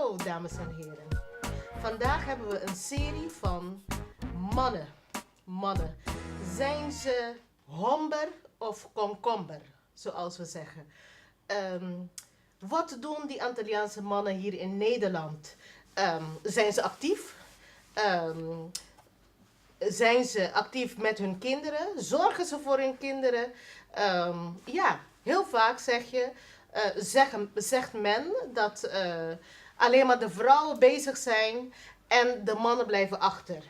Hallo dames en heren. Vandaag hebben we een serie van mannen. Mannen. Zijn ze homber of komkomber, zoals we zeggen. Wat doen die Antilliaanse mannen hier in Nederland? Zijn ze actief? Zijn ze actief met hun kinderen? Zorgen ze voor hun kinderen? Ja, heel vaak zegt men dat alleen maar de vrouwen bezig zijn en de mannen blijven achter.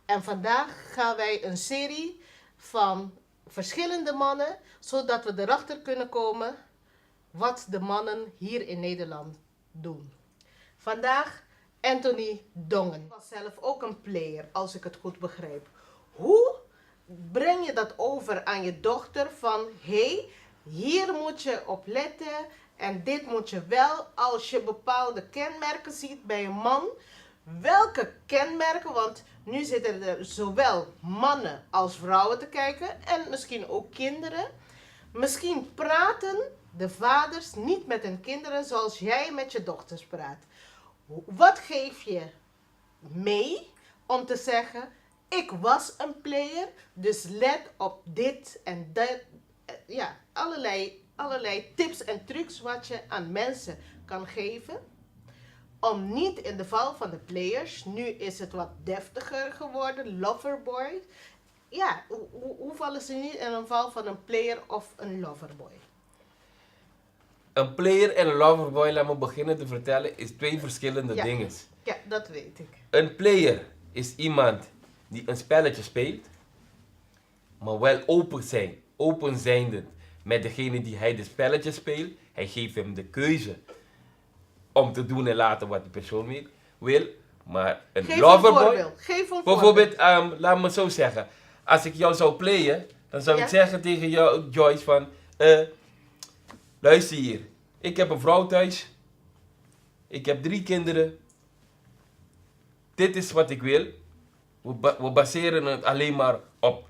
En vandaag gaan wij een serie van verschillende mannen, zodat we erachter kunnen komen wat de mannen hier in Nederland doen. Vandaag Anthony Dongen. Ik was zelf ook een player, als ik het goed begrijp. Hoe breng je dat over aan je dochter van, hey, hier moet je op letten en dit moet je wel als je bepaalde kenmerken ziet bij een man. Welke kenmerken, want nu zitten er zowel mannen als vrouwen te kijken en misschien ook kinderen. Misschien praten de vaders niet met hun kinderen zoals jij met je dochters praat. Wat geef je mee om te zeggen, ik was een player, dus let op dit en dat. Ja, allerlei tips en trucs wat je aan mensen kan geven. Om niet in de val van de players, nu is het wat deftiger geworden, loverboy. Ja, hoe vallen ze niet in een val van een player of een loverboy? Een player en een loverboy, laat me beginnen te vertellen, is twee verschillende dingen. Ja, dat weet ik. Een player is iemand die een spelletje speelt, maar wel open zijnde met degene die hij de spelletje speelt. Hij geeft hem de keuze om te doen en laten wat die persoon wil. Maar een Geef loverboy, een voorbeeld. bijvoorbeeld, laat me zo zeggen, als ik jou zou playen, dan zou ik zeggen tegen jou, Joyce, van, luister hier, ik heb een vrouw thuis, ik heb 3 kinderen, dit is wat ik wil. We baseren het alleen maar op,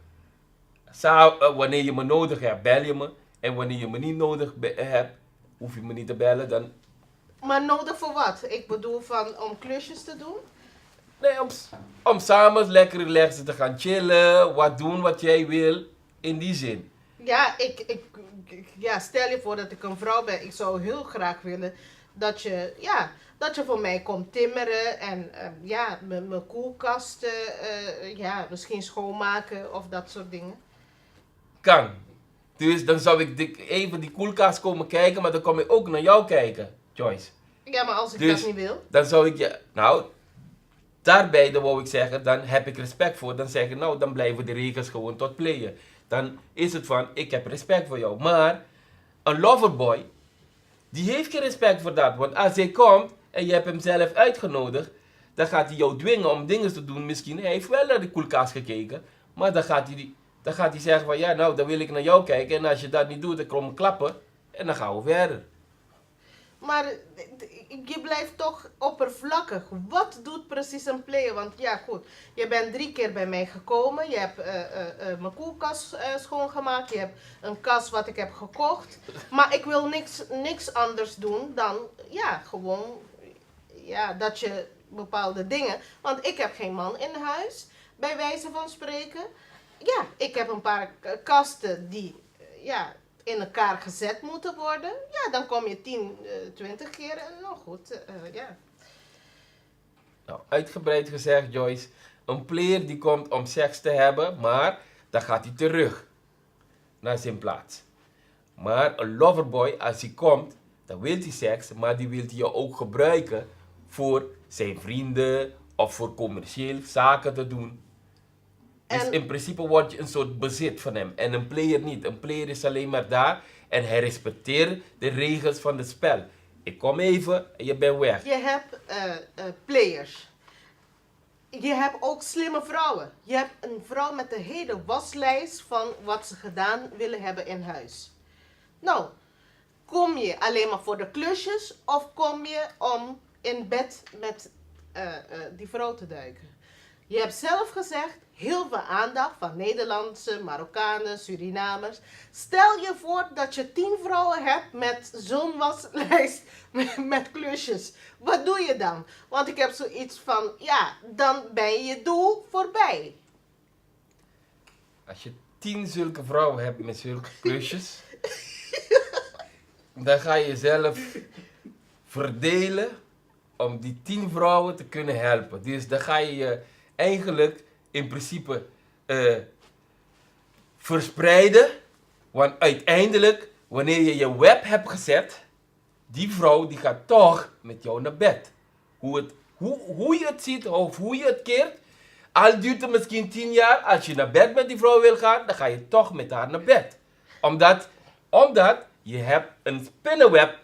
wanneer je me nodig hebt, bel je me. En wanneer je me niet nodig hebt, hoef je me niet te bellen. Dan... Maar nodig voor wat? Ik bedoel om klusjes te doen? Nee, om samen lekker relaxed te gaan chillen, wat doen wat jij wil, in die zin. Ja, ja, stel je voor dat ik een vrouw ben. Ik zou heel graag willen dat je voor mij komt timmeren en ja, mijn koelkast misschien schoonmaken of dat soort dingen. Kan. Dus dan zou ik even die koelkast komen kijken, maar dan kom ik ook naar jou kijken, Joyce. Ja, maar als ik Dus dat niet wil? Dan zou ik je, daarbij dan wou ik zeggen, dan heb ik respect voor. Dan zeg ik, dan blijven de regels gewoon tot playen. Dan is het van, ik heb respect voor jou. Maar een loverboy, die heeft geen respect voor dat. Want als hij komt en je hebt hem zelf uitgenodigd, dan gaat hij jou dwingen om dingen te doen. Misschien, hij heeft wel naar de koelkast gekeken, maar dan gaat hij zeggen van, ja, dan wil ik naar jou kijken. En als je dat niet doet, dan komen klappen en dan gaan we verder. Maar je blijft toch oppervlakkig. Wat doet precies een player? Want ja, goed, je bent 3 keer bij mij gekomen. Je hebt mijn koelkast schoongemaakt. Je hebt een kast wat ik heb gekocht. Maar ik wil niks anders doen dan, ja, gewoon, ja, dat je bepaalde dingen... Want ik heb geen man in huis, bij wijze van spreken. Ja, ik heb een paar kasten die, ja... in elkaar gezet moeten worden, ja, dan kom je 10, 20 keer en nog goed, ja. Nou, uitgebreid gezegd, Joyce, een player die komt om seks te hebben, maar dan gaat hij terug naar zijn plaats. Maar een loverboy, als hij komt, dan wil hij seks, maar die wil hij ook gebruiken voor zijn vrienden of voor commercieel zaken te doen. Dus in principe word je een soort bezit van hem. En een player niet. Een player is alleen maar daar en hij respecteert de regels van het spel. Ik kom even en je bent weg. Je hebt players. Je hebt ook slimme vrouwen. Je hebt een vrouw met een hele waslijst van wat ze gedaan willen hebben in huis. Nou, kom je alleen maar voor de klusjes of kom je om in bed met die vrouw te duiken? Je hebt zelf gezegd, heel veel aandacht van Nederlandse, Marokkanen, Surinamers. Stel je voor dat je 10 vrouwen hebt met zo'n waslijst met klusjes. Wat doe je dan? Want ik heb zoiets van, ja, dan ben je doel voorbij. Als je 10 zulke vrouwen hebt met zulke klusjes, dan ga je jezelf verdelen om die 10 vrouwen te kunnen helpen. Dus dan ga je je eigenlijk in principe verspreiden. Want uiteindelijk, wanneer je je web hebt gezet, die vrouw die gaat toch met jou naar bed. Hoe je het ziet of hoe je het keert, al duurt het misschien 10 jaar, als je naar bed met die vrouw wil gaan, dan ga je toch met haar naar bed. Omdat je hebt een spinnenweb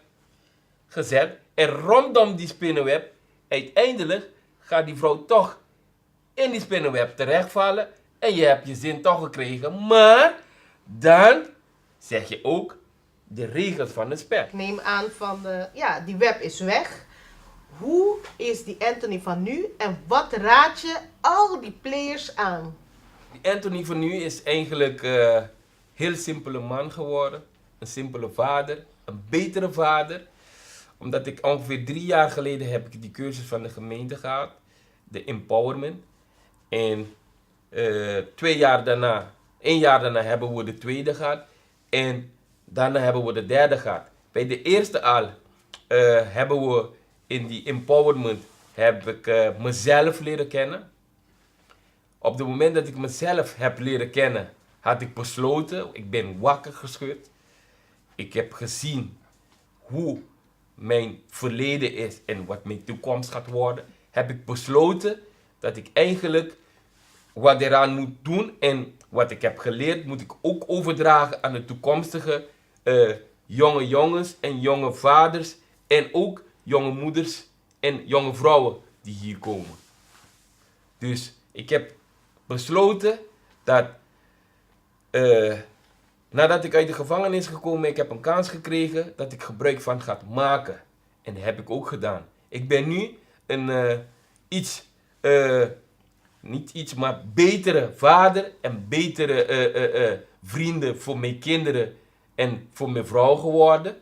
gezet en rondom die spinnenweb, uiteindelijk gaat die vrouw toch in die spinnenweb terechtvallen en je hebt je zin toch gekregen. Maar dan zeg je ook de regels van het spel. Ik neem aan van, ja, die web is weg. Hoe is die Anthony van nu en wat raad je al die players aan? Die Anthony van nu is eigenlijk heel simpele man geworden. Een simpele vader, een betere vader. Omdat ik ongeveer 3 jaar geleden heb ik die cursus van de gemeente gehad. De empowerment. En 1 jaar daarna hebben we de tweede gehad. En daarna hebben we de derde gehad. Bij de eerste al hebben we in die empowerment heb ik mezelf leren kennen. Op het moment dat ik mezelf heb leren kennen, had ik besloten, ik ben wakker geschud. Ik heb gezien hoe mijn verleden is en wat mijn toekomst gaat worden. Heb ik besloten dat ik eigenlijk wat eraan moet doen en wat ik heb geleerd, moet ik ook overdragen aan de toekomstige jonge jongens en jonge vaders en ook jonge moeders en jonge vrouwen die hier komen. Dus ik heb besloten dat nadat ik uit de gevangenis gekomen, ik heb een kans gekregen dat ik gebruik van ga maken. En dat heb ik ook gedaan. Ik ben nu een niet iets, maar betere vader en betere vrienden voor mijn kinderen en voor mijn vrouw geworden.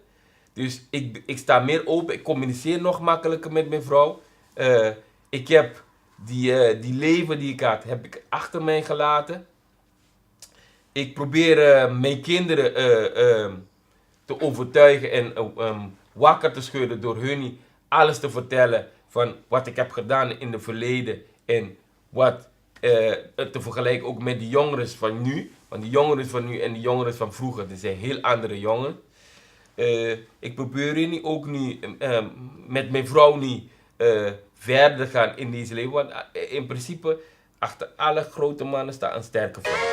Dus ik sta meer open, ik communiceer nog makkelijker met mijn vrouw. Ik heb die leven die ik had, heb ik achter mij gelaten. Ik probeer mijn kinderen te overtuigen en wakker te schudden door hun alles te vertellen van wat ik heb gedaan in het verleden en wat te vergelijken ook met de jongeren van nu. Want de jongeren van nu en de jongeren van vroeger, dat zijn heel andere jongens. Ik probeer nu ook nu met mijn vrouw niet verder gaan in deze leven. Want in principe, achter alle grote mannen staat een sterke vrouw.